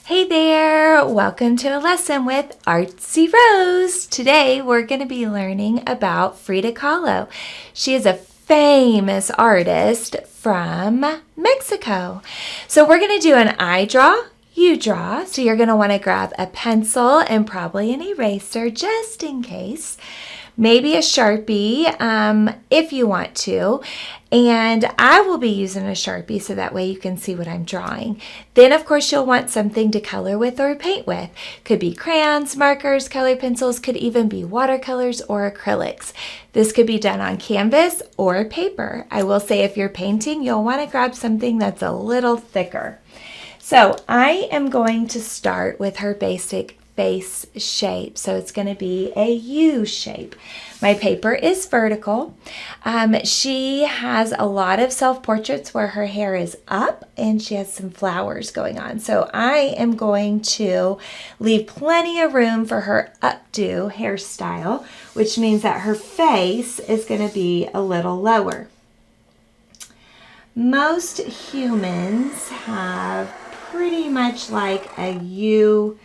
Hey there! Welcome to a lesson with Artsy Rose. Today we're going to be learning about Frida Kahlo. She is a famous artist from Mexico. So we're going to do an I draw, you draw. So you're going to want to grab a pencil and probably an eraser just in case. Maybe a Sharpie if you want to. And I will be using a Sharpie so that way you can see what I'm drawing. Then, of course, you'll want something to color with or paint with. Could be crayons, markers, color pencils, could even be watercolors or acrylics. This could be done on canvas or paper. I will say if you're painting, you'll want to grab something that's a little thicker. So I am going to start with her basic face shape. So it's going to be a U shape. My paper is vertical. She has a lot of self-portraits where her hair is up and she has some flowers going on. So I am going to leave plenty of room for her updo hairstyle, which means that her face is going to be a little lower. Most humans have pretty much like a U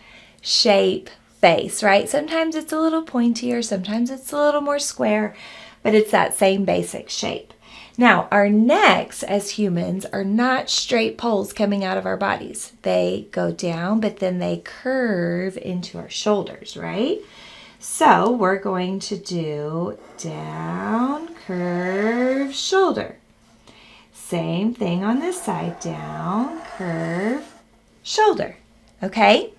shape face, right? Sometimes it's a little pointier, sometimes it's a little more square, but it's that same basic shape. Now, our necks as humans are not straight poles coming out of our bodies. They go down, but then they curve into our shoulders, right? So we're going to do down, curve, shoulder. Same thing on this side, down, curve, shoulder, okay?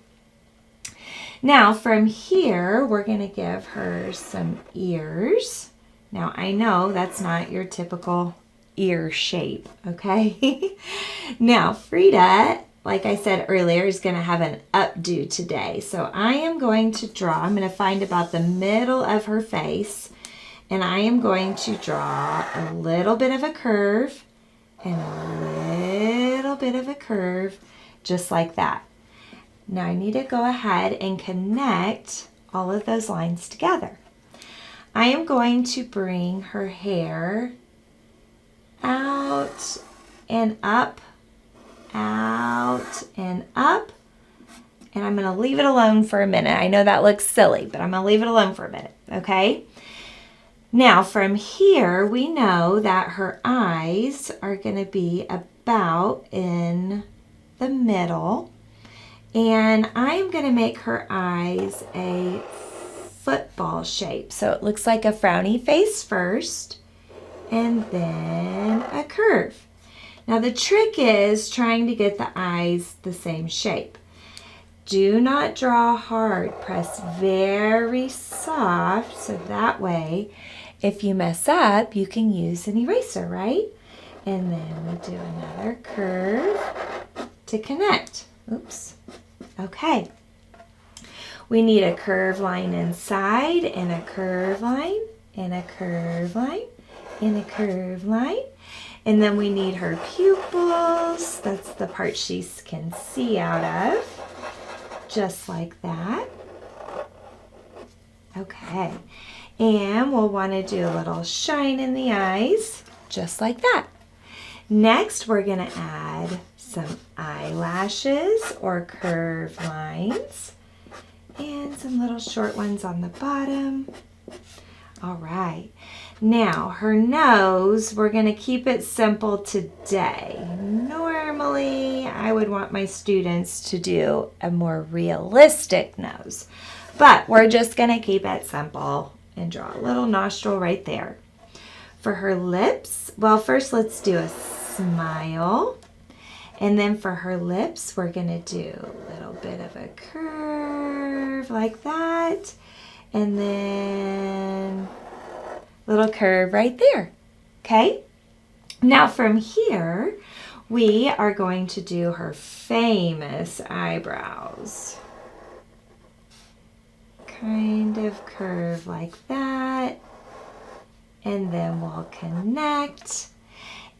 Now from here, we're going to give her some ears. Now I know that's not your typical ear shape, okay? Now Frida, like I said earlier, is going to have an updo today. So I am going to draw, I'm going to find about the middle of her face, and I am going to draw a little bit of a curve and a little bit of a curve, just like that. Now I need to go ahead and connect all of those lines together. I am going to bring her hair out and up, out and up, and I'm going to leave it alone for a minute. I know that looks silly, but I'm going to leave it alone for a minute, okay? Now from here, we know that her eyes are going to be about in the middle. And I'm going to make her eyes a football shape. So it looks like a frowny face first, and then a curve. Now the trick is trying to get the eyes the same shape. Do not draw hard. Press very soft, so that way, if you mess up, you can use an eraser, right? And then we do another curve to connect. Oops. Okay, we need a curve line inside and a curve line and a curve line and a curve line. And then we need her pupils. That's the part she can see out of, just like that. Okay, and we'll want to do a little shine in the eyes, just like that. Next, we're going to add some eyelashes or curved lines and some little short ones on the bottom. All right, now her nose, we're going to keep it simple today. Normally, I would want my students to do a more realistic nose, but we're just going to keep it simple and draw a little nostril right there. For her lips, well, first let's do a smile. And then for her lips, we're going to do a little bit of a curve like that. And then a little curve right there. Okay? Now from here, we are going to do her famous eyebrows. Kind of curve like that. And then we'll connect.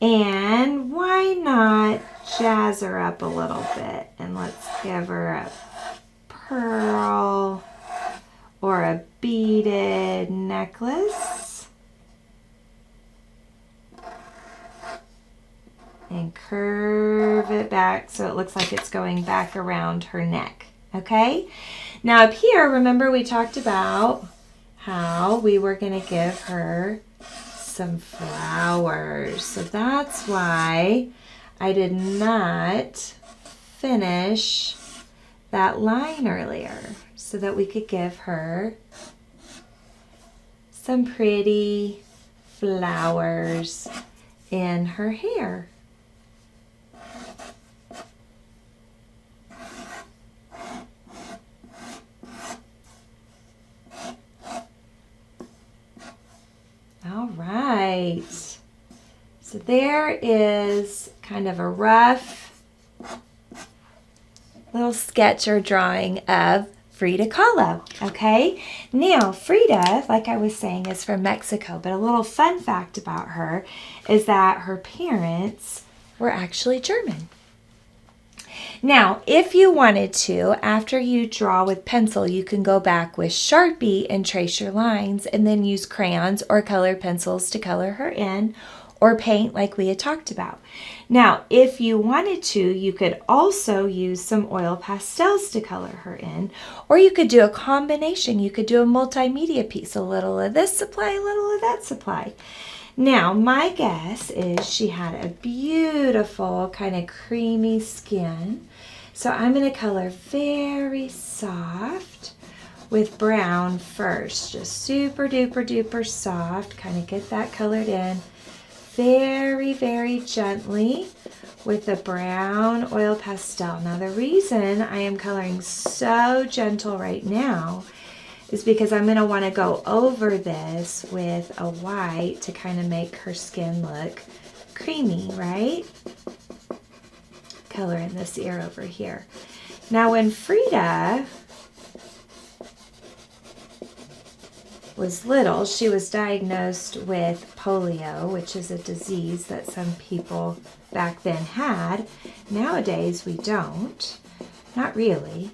And why not jazz her up a little bit, and let's give her a pearl or a beaded necklace and curve it back so it looks like it's going back around her neck. Okay? Now up here, remember we talked about how we were going to give her some flowers. So that's why I did not finish that line earlier, so that we could give her some pretty flowers in her hair. All right, so there is kind of a rough little sketch or drawing of Frida Kahlo, okay? Now, Frida, like I was saying, is from Mexico, but a little fun fact about her is that her parents were actually German. Now, if you wanted to, after you draw with pencil, you can go back with Sharpie and trace your lines and then use crayons or colored pencils to color her in, or paint like we had talked about. Now, if you wanted to, you could also use some oil pastels to color her in, or you could do a combination. You could do a multimedia piece, a little of this supply, a little of that supply. Now, my guess is she had a beautiful kind of creamy skin. So I'm going to color very soft with brown first, just super duper duper soft, kind of get that colored in very, very gently with the brown oil pastel. Now the reason I am coloring so gentle right now is because I'm going to want to go over this with a white to kind of make her skin look creamy, right? Color in this ear over here. Now when Frida was little, she was diagnosed with polio, which is a disease that some people back then had. Nowadays we don't, not really.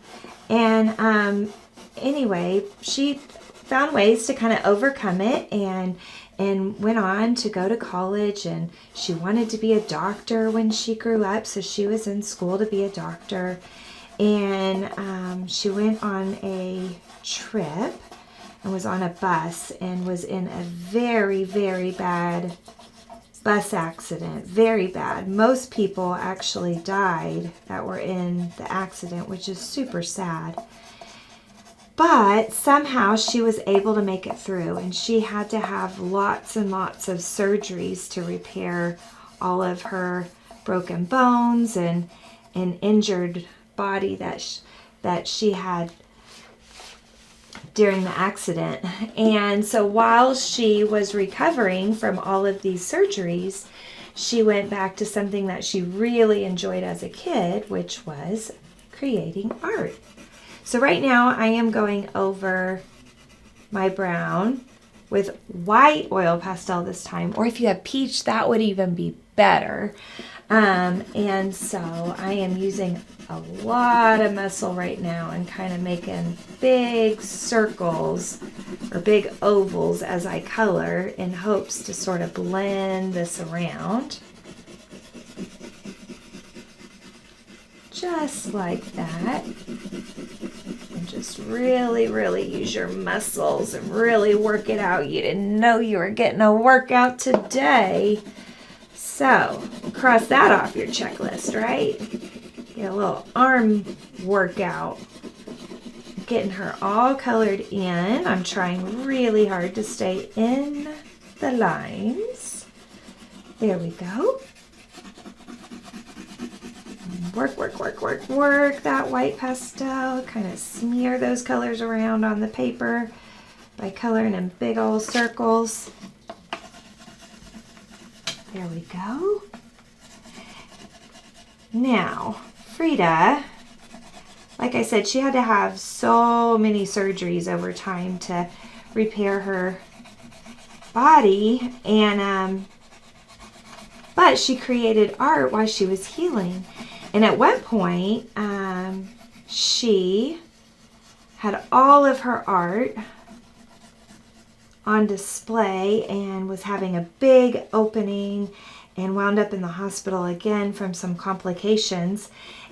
And anyway, she found ways to kind of overcome it and went on to go to college, and she wanted to be a doctor when she grew up, so she was in school to be a doctor. And she went on a trip and was on a bus and was in a very, very bad bus accident. Very bad. Most people actually died that were in the accident, which is super sad. But somehow she was able to make it through, and she had to have lots and lots of surgeries to repair all of her broken bones and an injured body that she had during the accident. And so while she was recovering from all of these surgeries, she went back to something that she really enjoyed as a kid, which was creating art. So right now I am going over my brown with white oil pastel this time, or if you have peach, that would even be better. And so I am using a lot of muscle right now and kind of making big circles or big ovals as I color in hopes to sort of blend this around. Just like that. And just really, really use your muscles and really work it out. You didn't know you were getting a workout today. So, cross that off your checklist, right? Get a little arm workout. Getting her all colored in. I'm trying really hard to stay in the lines. There we go. Work, work, work, work, work that white pastel. Kind of smear those colors around on the paper by coloring in big old circles. There we go. Now, Frida, like I said, she had to have so many surgeries over time to repair her body, and but she created art while she was healing. And at one point, she had all of her art on display and was having a big opening, and wound up in the hospital again from some complications.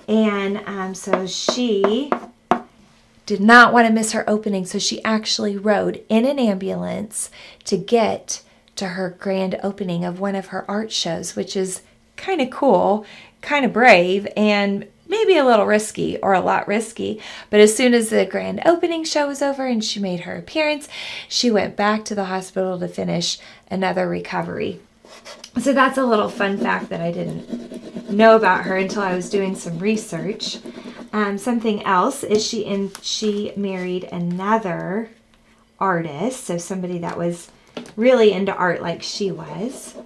And so she did not want to miss her opening, so she actually rode in an ambulance to get to her grand opening of one of her art shows, which is kind of cool, kind of brave, and maybe a little risky, or a lot risky. But as soon as the grand opening show was over and she made her appearance, she went back to the hospital to finish another recovery. So that's a little fun fact that I didn't know about her until I was doing some research. Something else is she married another artist, so somebody that was really into art like she was.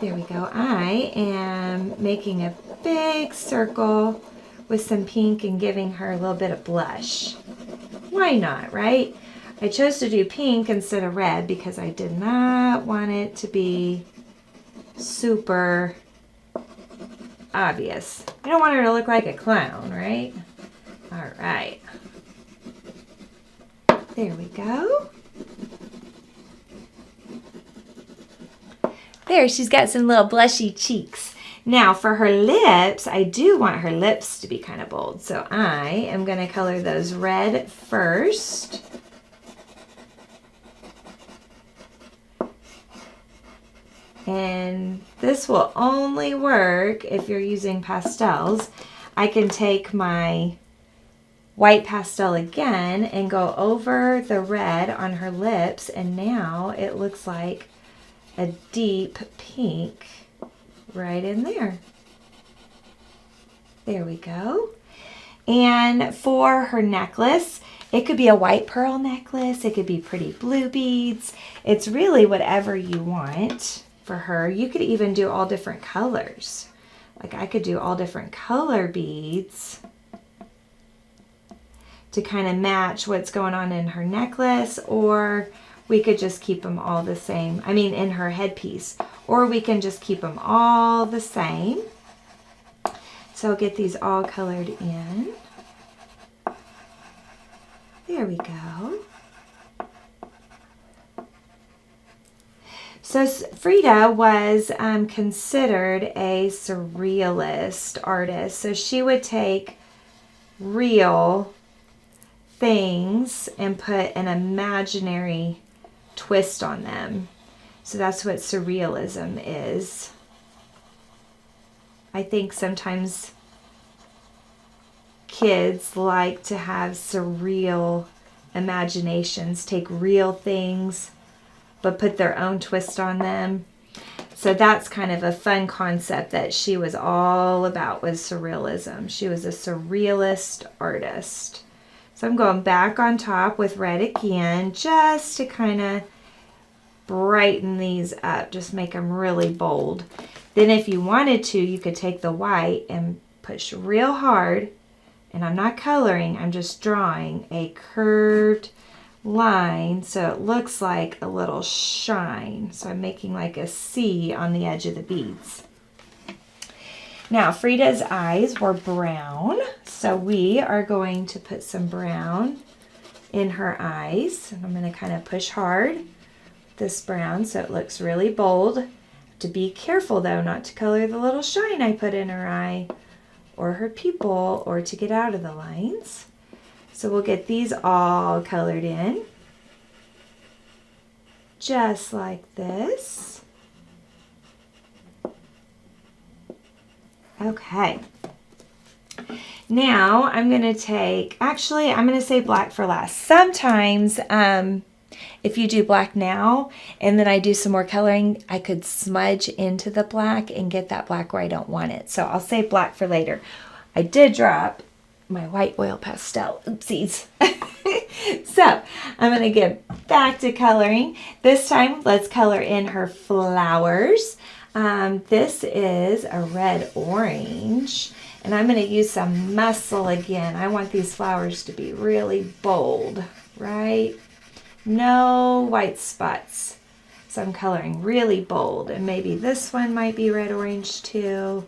There we go. I am making a big circle with some pink and giving her a little bit of blush. Why not, right? I chose to do pink instead of red because I did not want it to be super obvious. I don't want her to look like a clown, right? All right. There we go. There, she's got some little blushy cheeks. Now for her lips, I do want her lips to be kind of bold. So I am going to color those red first. And this will only work if you're using pastels. I can take my white pastel again and go over the red on her lips, and now it looks like a deep pink right in there. There we go. And for her necklace, it could be a white pearl necklace. It could be pretty blue beads. It's really whatever you want for her. You could even do all different colors. Like I could do all different color beads to kind of match what's going on in her necklace, or we could just keep them all the same. I mean, in her headpiece, or we can just keep them all the same. So I'll get these all colored in. There we go. So Frida was considered a surrealist artist. So she would take real things and put an imaginary twist on them. So that's what surrealism is. I think sometimes kids like to have surreal imaginations, take real things, but put their own twist on them. So that's kind of a fun concept that she was all about, was surrealism. She was a surrealist artist. So I'm going back on top with red again, just to kind of brighten these up, just make them really bold. Then if you wanted to, you could take the white and push real hard, and I'm not coloring, I'm just drawing a curved line so it looks like a little shine. So I'm making like a C on the edge of the beads. Now Frida's eyes were brown, so we are going to put some brown in her eyes. And I'm going to kind of push hard with this brown so it looks really bold. To be careful though not to color the little shine I put in her eye or her pupil, or to get out of the lines. So we'll get these all colored in, just like this. Okay. Now I'm going to take, actually I'm going to say black for last. Sometimes if you do black now and then I do some more coloring, I could smudge into the black and get that black where I don't want it. So I'll save black for later. I did drop my white oil pastel. Oopsies. So I'm going to get back to coloring. This time let's color in her flowers. This is a red orange, and I'm going to use some muscle again. I want these flowers to be really bold, right? No white spots. So I'm coloring really bold, and maybe this one might be red orange too.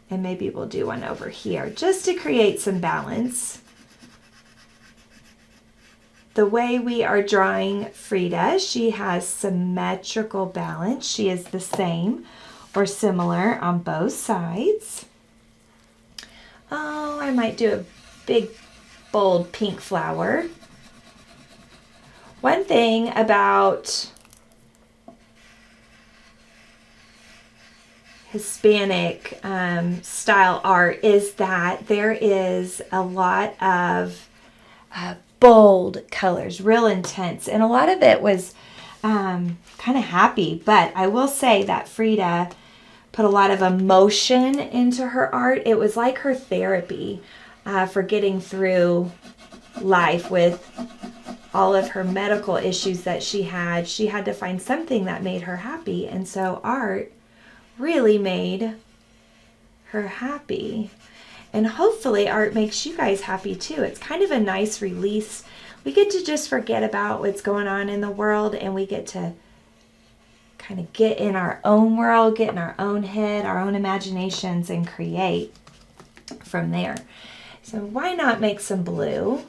And maybe we'll do one over here just to create some balance. The way we are drawing Frida, she has symmetrical balance. She is the same or similar on both sides. Oh, I might do a big, bold pink flower. One thing about Hispanic style art is that there is a lot of bold colors, real intense, and a lot of it was kind of happy. But I will say that Frida put a lot of emotion into her art. It was like her therapy for getting through life with all of her medical issues that she had. She had to find something that made her happy, and so art really made her happy. And hopefully art makes you guys happy too. It's kind of a nice release. We get to just forget about what's going on in the world, and we get to kind of get in our own world, get in our own head, our own imaginations, and create from there. So why not make some blue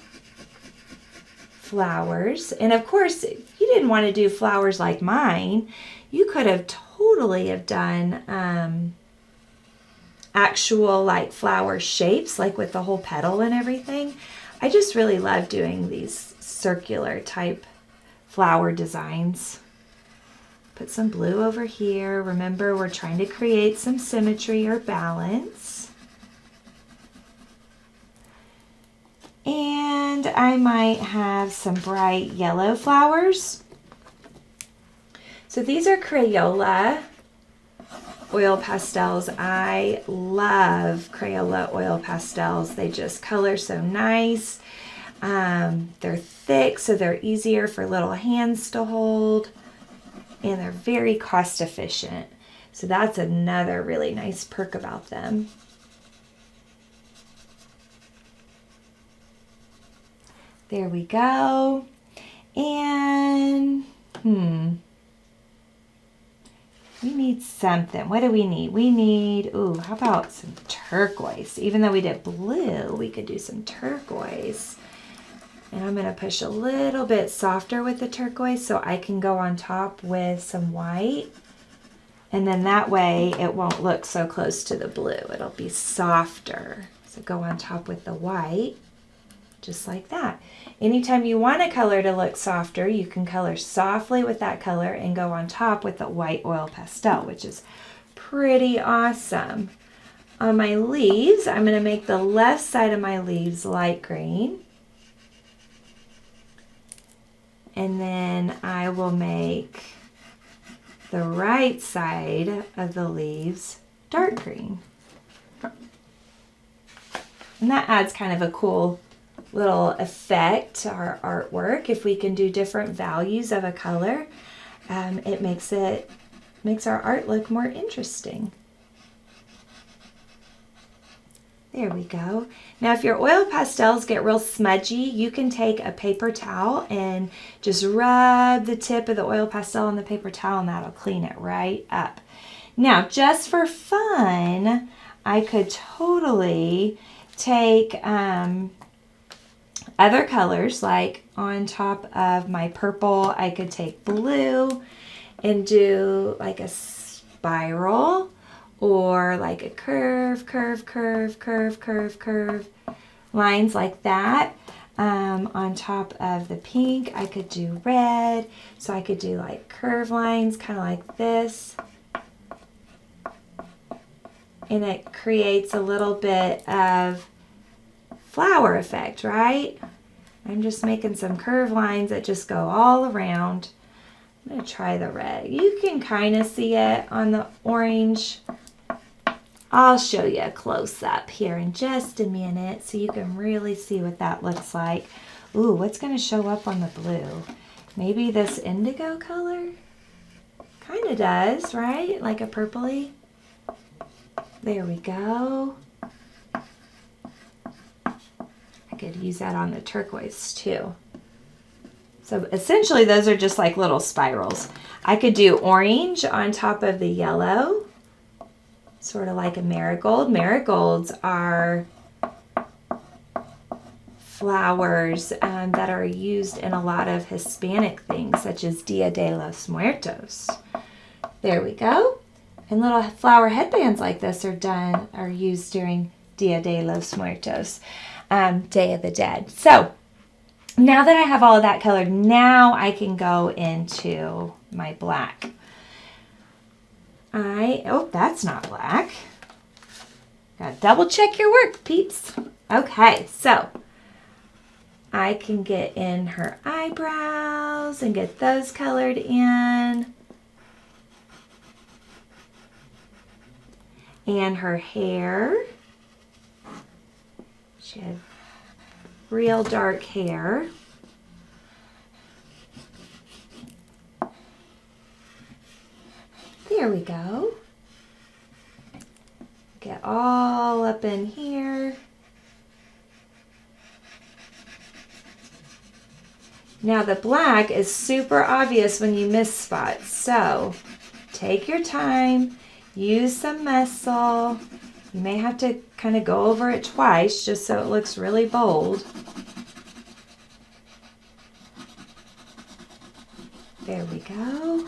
flowers? And of course, if you didn't want to do flowers like mine, you could have totally have done actual like flower shapes, like with the whole petal and everything. I just really love doing these circular type flower designs. Put some blue over here. Remember, we're trying to create some symmetry or balance. And I might have some bright yellow flowers. So these are Crayola oil pastels. I love Crayola oil pastels. They just color so nice. They're thick, so they're easier for little hands to hold. And they're very cost efficient. So that's another really nice perk about them. There we go. And, we need something. What do we need? We need, how about some turquoise? Even though we did blue, we could do some turquoise. And I'm going to push a little bit softer with the turquoise so I can go on top with some white. And then that way it won't look so close to the blue. It'll be softer. So go on top with the white, just like that. Anytime you want a color to look softer, you can color softly with that color and go on top with the white oil pastel, which is pretty awesome. On my leaves, I'm going to make the left side of my leaves light green. And then I will make the right side of the leaves dark green. And that adds kind of a cool little effect to our artwork. If we can do different values of a color, it makes our art look more interesting. There we go. Now if your oil pastels get real smudgy, you can take a paper towel and just rub the tip of the oil pastel on the paper towel, and that'll clean it right up. Now just for fun, I could totally take other colors, like on top of my purple, I could take blue and do like a spiral, or like a curve, lines like that. On top of the pink, I could do red, so I could do like curve lines, kind of like this. And it creates a little bit of flower effect, right? I'm just making some curve lines that just go all around. I'm going to try the red. You can kind of see it on the orange. I'll show you a close-up here in just a minute so you can really see what that looks like. Ooh, what's going to show up on the blue? Maybe this indigo color? Kind of does, right? Like a purpley. There we go. I could use that on the turquoise too. So essentially those are just like little spirals. I could do orange on top of the yellow, sort of like a marigold. Marigolds are flowers that are used in a lot of Hispanic things, such as Dia de los Muertos. There we go. And little flower headbands like this are used during Dia de los Muertos, Day of the Dead. So now that I have all of that colored, now I can go into my black. Oh, that's not black. Gotta double check your work, peeps. Okay, so I can get in her eyebrows and get those colored in. And her hair. She had real dark hair. There we go. Get all up in here. Now the black is super obvious when you miss spots, so take your time, use some muscle. You may have to kind of go over it twice just so it looks really bold. There we go.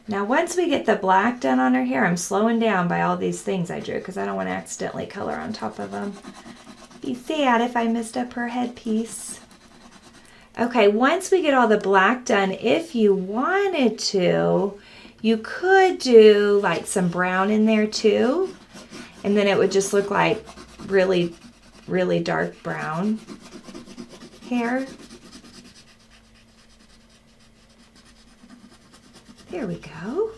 Now once we get the black done on her hair, I'm slowing down by all these things I drew because I don't want to accidentally color on top of them. Be sad if I messed up her headpiece. Okay, once we get all the black done, if you wanted to, you could do like some brown in there too, and then it would just look like really, really dark brown hair. There we go.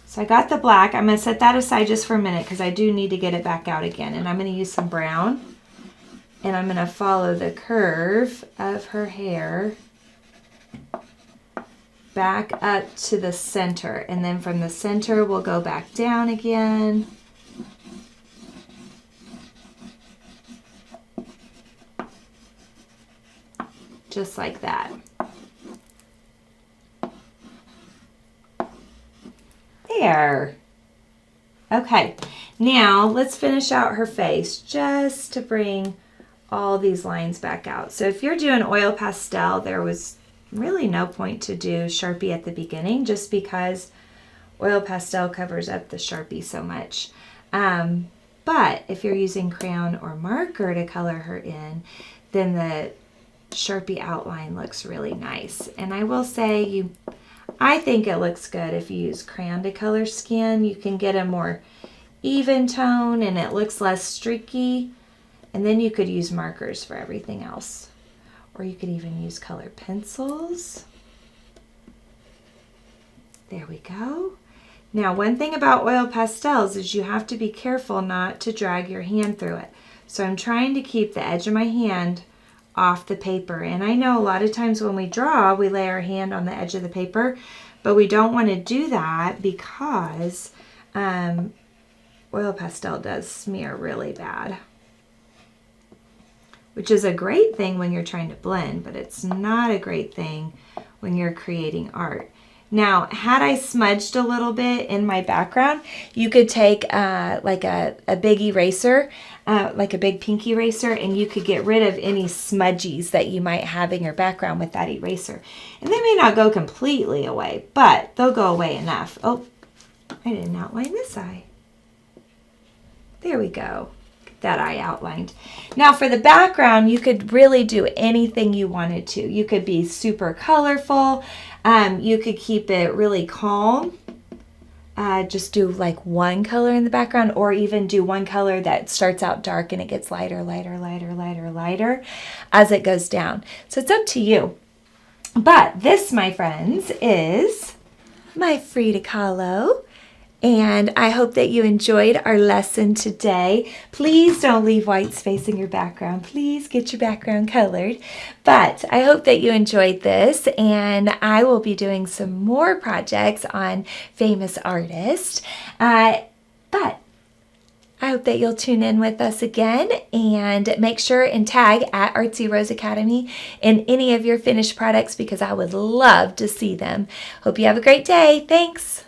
So I got the black. I'm going to set that aside just for a minute because I do need to get it back out again. And I'm going to use some brown. And I'm going to follow the curve of her hair back up to the center. And then from the center, we'll go back down again. Just like that. There. Okay, now let's finish out her face just to bring all these lines back out. So if you're doing oil pastel, there was really no point to do Sharpie at the beginning just because oil pastel covers up the Sharpie so much. But if you're using crayon or marker to color her in, then the Sharpie outline looks really nice. And I will say I think it looks good if you use crayon to color skin. You can get a more even tone and it looks less streaky. And then you could use markers for everything else. Or you could even use colored pencils. There we go. Now, one thing about oil pastels is you have to be careful not to drag your hand through it. So I'm trying to keep the edge of my hand off the paper. And I know a lot of times when we draw, we lay our hand on the edge of the paper, but we don't want to do that because oil pastel does smear really bad, which is a great thing when you're trying to blend, but it's not a great thing when you're creating art. Now, had I smudged a little bit in my background, you could take like a big eraser, like a big pink eraser, and you could get rid of any smudgies that you might have in your background with that eraser. And they may not go completely away, but they'll go away enough. Oh, I didn't outline this eye. There we go. Get that eye outlined. Now for the background, you could really do anything you wanted to. You could be super colorful. You could keep it really calm. Just do like one color in the background, or even do one color that starts out dark and it gets lighter, lighter, lighter, lighter, lighter as it goes down. So it's up to you. But this, my friends, is my Frida Khalo. And I hope that you enjoyed our lesson today. Please don't leave white space in your background. Please get your background colored. But I hope that you enjoyed this, and I will be doing some more projects on famous artists. But I hope that you'll tune in with us again, and make sure and tag at Artsy Rose Academy in any of your finished products because I would love to see them. Hope you have a great day. Thanks.